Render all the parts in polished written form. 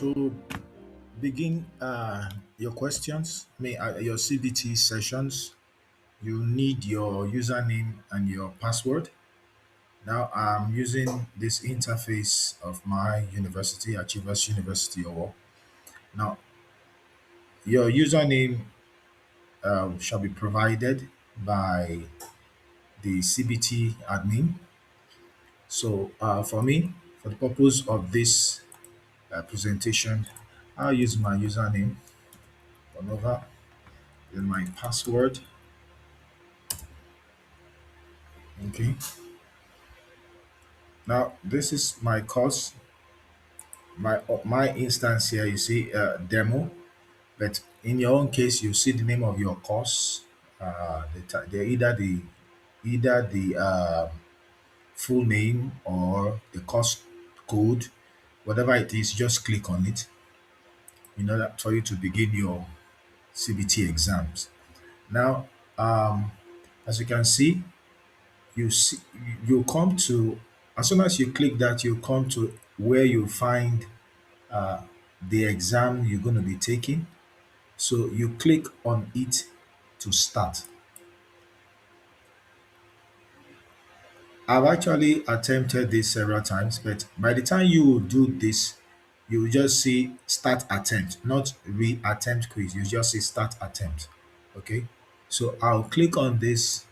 To begin your questions, your CBT sessions, you need your username and your password. Now I'm using this interface of my university, Achievers University or now your username shall be provided by the CBT admin. So for me, for the purpose of this presentation, I'll use my username on over, then my password. Okay. Now this is my course, my instance here. You see demo, but in your own case, you see the name of your course. They're either the full name or the course code, whatever it is. Just click on it in order for you to begin your CBT exams. Now, as you can see, you see you come to as soon as you click that, you come to where you find the exam you're going to be taking. So you click on it to start. I've actually attempted this several times, but by the time you will do this, you will just see start attempt, not re-attempt quiz. You just see start attempt. Okay. So I'll click on this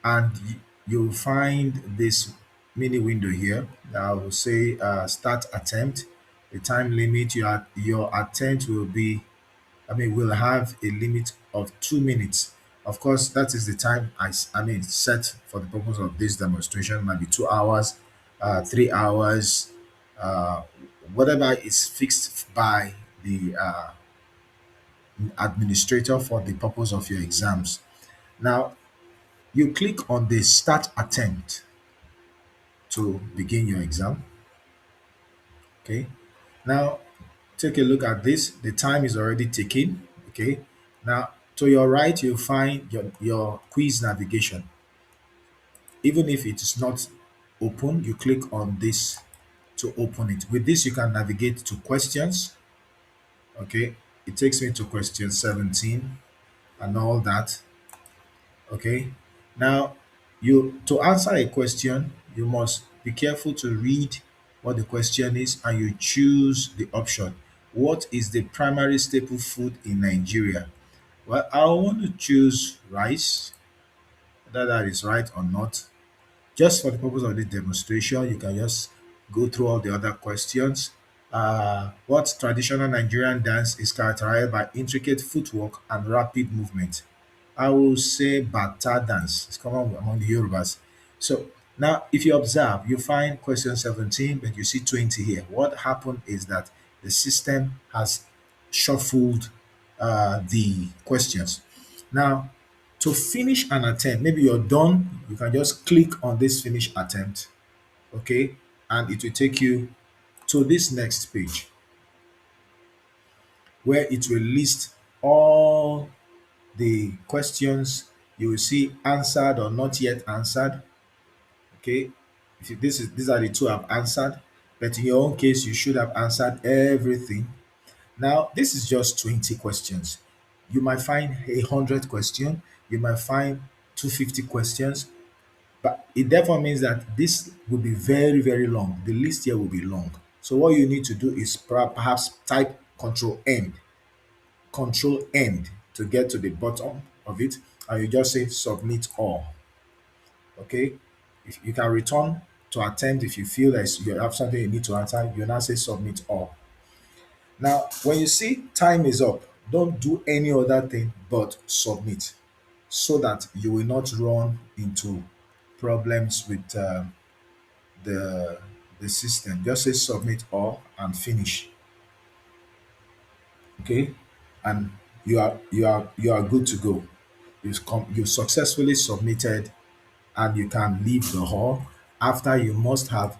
and you'll find this mini window here. I will say start attempt. The time limit your attempt will be we'll have a limit of 2 minutes. Of course, that is the time set for the purpose of this demonstration. Might be 2 hours, 3 hours, uh, whatever is fixed by the administrator for the purpose of your exams. Now, you click on the start attempt to begin your exam. Okay. Now, take a look at this. The time is already ticking. Okay. Now, to your right, you'll find your quiz navigation. Even if it is not open, you click on this to open it. With this, you can navigate to questions. Okay. It takes me to question 17 and all that. Okay. Now, you to answer a question, you must be careful to read what the question is and you choose the option. What is the primary staple food in Nigeria? Well, I want to choose rice, whether that is right or not. Just for the purpose of this demonstration, you can just go through all the other questions. What traditional Nigerian dance is characterized by intricate footwork and rapid movement? I will say Bata dance. It's common among the Yorubas. So now, if you observe, you find question 17, but you see 20 here. What happened is that the system has shuffled the questions. Now, to finish an attempt, maybe you're done, you can just click on this finish attempt, okay? And it will take you to this next page where it will list all the questions you will see answered or not yet answered. Okay, if you, this is these are the two I've answered, but in your own case, you should have answered everything. Now, this is just 20 questions. You might find 100 questions, you might find 250 questions, but it therefore means that this will be very, very long. The list here will be long. So what you need to do is perhaps type control end to get to the bottom of it, and you just say submit all. Okay, if you can return to attempt if you feel that you have something you need to answer, you now say submit all. Now, when you see time is up, don't do any other thing but submit so that you will not run into problems with the the system. Just say submit all and finish. Okay, and you are good to go. You've successfully submitted and you can leave the hall. After, you must have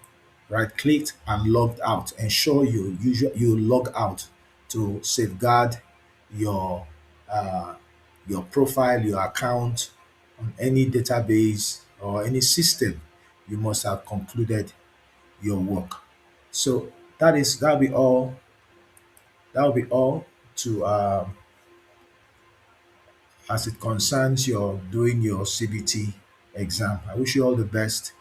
right clicked and logged out. Ensure you log out to safeguard your your profile, your account on any database or any system. You must have concluded your work. So That'll be all. That'll be all to as it concerns your doing your CBT exam. I wish you all the best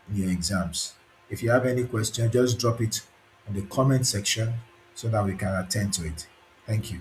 in your exams. If you have any question, just drop it in the comment section so that we can attend to it. Thank you.